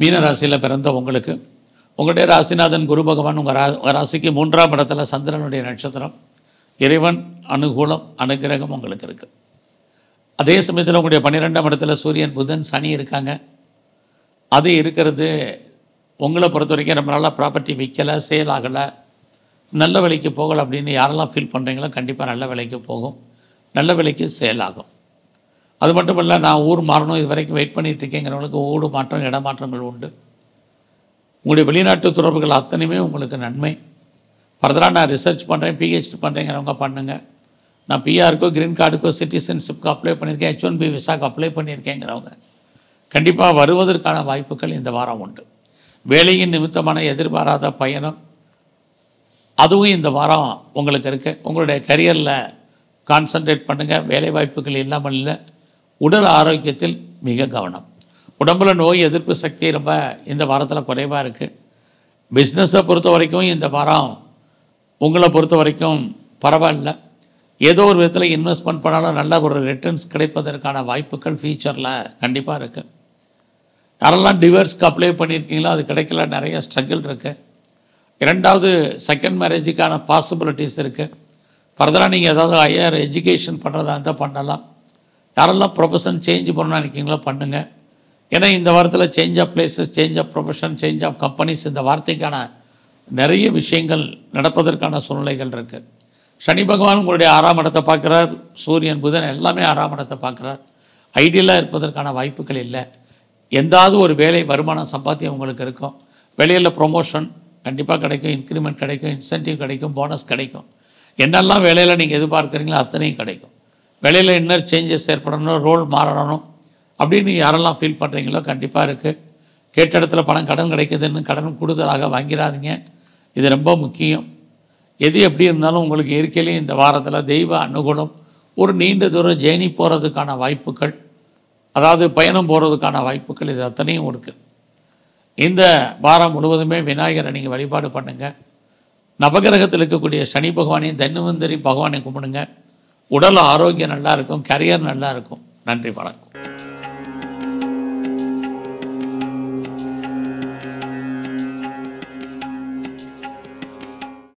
மீன ராசியில் பிறந்த உங்களுக்கு உங்களுடைய ராசிநாதன் குரு பகவான் உங்கள் ராசிக்கு 3ஆம் இடத்துல சந்திரனுடைய நட்சத்திரம். இறைவன் அனுகூலம் அனுகிரகம் உங்களுக்கு இருக்குது. அதே சமயத்தில் உங்களுடைய 12ஆம் இடத்துல சூரியன் புதன் சனி இருக்காங்க. அது இருக்கிறது உங்களை பொறுத்த வரைக்கும் ரொம்ப நாளாக ப்ராப்பர்ட்டி விற்கலை, சேல் ஆகலை, நல்ல விலைக்கு போகலை அப்படின்னு யாரெல்லாம் ஃபீல் பண்ணுறீங்களோ கண்டிப்பாக நல்ல விலைக்கு போகும், நல்ல விலைக்கு சேல் ஆகும். அது மட்டும் இல்லை, நான் ஊர் மாறணும் இது வரைக்கும் வெயிட் பண்ணிகிட்டு இருக்கேங்கிறவங்களுக்கு ஊடு மாற்றம் இடமாற்றங்கள் உண்டு. உங்களுடைய வெளிநாட்டு தொடர்புகள் அத்தனையுமே உங்களுக்கு நன்மை. ஃபர்தராக நான் ரிசர்ச் பண்ணுறேன், பிஹெச்டி பண்ணுறேங்கிறவங்க பண்ணுங்கள். நான் பிஆருக்கோ கிரீன் கார்டுக்கோ சிட்டிசன்ஷிப்க்கு அப்ளை பண்ணியிருக்கேன், H1B விசாக்கு அப்ளை பண்ணியிருக்கேங்கிறவங்க கண்டிப்பாக வருவதற்கான வாய்ப்புகள் இந்த வாரம் உண்டு. வேலையின் நிமித்தமான எதிர்பாராத பயணம் அதுவும் இந்த வாரம் உங்களுக்கு இருக்குது. உங்களுடைய கரியரில் கான்சன்ட்ரேட் பண்ணுங்கள். வேலை வாய்ப்புகள் இல்லாமல் இல்லை. உடல் ஆரோக்கியத்தில் மிக கவனம். உடம்புல நோய் எதிர்ப்பு சக்தி ரொம்ப இந்த வாரத்தில் குறைவாக இருக்குது. பிஸ்னஸை பொறுத்த வரைக்கும் இந்த வாரம் உங்களை பொறுத்த வரைக்கும் பரவாயில்ல. ஏதோ ஒரு விதத்தில் இன்வெஸ்ட்மெண்ட் பண்ணாலும் நல்ல ஒரு ரிட்டர்ன்ஸ் கிடைப்பதற்கான வாய்ப்புகள் ஃபியூச்சரில் கண்டிப்பாக இருக்குது. யாரெல்லாம் டிவோர்ஸ்க்கு அப்ளை பண்ணியிருக்கீங்களோ அது கிடைக்கல, நிறைய ஸ்ட்ரகிள் இருக்குது. 2வது செகண்ட் மேரேஜுக்கான பாசிபிலிட்டிஸ் இருக்குது. ஃபர்தராக நீங்கள் ஏதாவது ஹையர் எஜுகேஷன் பண்ணுறதா இருந்தால் பண்ணலாம். யாரெல்லாம் ப்ரொஃபஷன் சேஞ்ச் பண்ணணும்னு நினைக்கிங்களோ பண்ணுங்கள். ஏன்னா இந்த வாரத்தில் change of places, change of profession, change of companies இந்த வார்த்தைக்கான நிறைய விஷயங்கள் நடப்பதற்கான சூழ்நிலைகள் இருக்குது. சனி பகவான் உங்களுடைய 6ஆம் இடத்தை பார்க்குறார். சூரியன் புதன் எல்லாமே 6ஆம் இடத்தை பார்க்குறார். ஐடியலாக இருப்பதற்கான வாய்ப்புகள் இல்லை. எந்தாவது ஒரு வேலை வருமானம் சம்பாத்தியம் உங்களுக்கு இருக்கும். வேலையில் ப்ரொமோஷன் கண்டிப்பாக கிடைக்கும், இன்க்ரிமெண்ட் கிடைக்கும், இன்சென்டிவ் கிடைக்கும், போனஸ் கிடைக்கும். என்னெல்லாம் வேலையில் நீங்கள் எதிர்பார்க்குறீங்களோ அத்தனையும் கிடைக்கும். வேலையில் இன்னர் சேஞ்சஸ் ஏற்படணும், ரோல் மாறணும் அப்படின்னு யாரெல்லாம் ஃபீல் பண்ணுறீங்களோ கண்டிப்பாக இருக்குது. கேட்ட இடத்துல பணம் கடன் கிடைக்குதுன்னு கடன் கூடுதலாக வாங்கிடாதீங்க. இது ரொம்ப முக்கியம். எது எப்படி இருந்தாலும் உங்களுக்கு இயற்கையிலேயே இந்த வாரத்தில் தெய்வ அனுகூலம், ஒரு நீண்ட தூரம் ஜேர்னி போகிறதுக்கான வாய்ப்புகள், அதாவது பயணம் போகிறதுக்கான வாய்ப்புகள் இது அத்தனையும் இருக்குது. இந்த வாரம் முழுவதுமே விநாயகரை நீங்கள் வழிபாடு பண்ணுங்கள். நவகிரகத்தில் இருக்கக்கூடிய சனி பகவானையும் தன்வந்தரி பகவானையும் கும்பிடுங்க. உடல் ஆரோக்கியம் நல்லா இருக்கும், கரியர் நல்லா இருக்கும். நன்றி, வணக்கம்.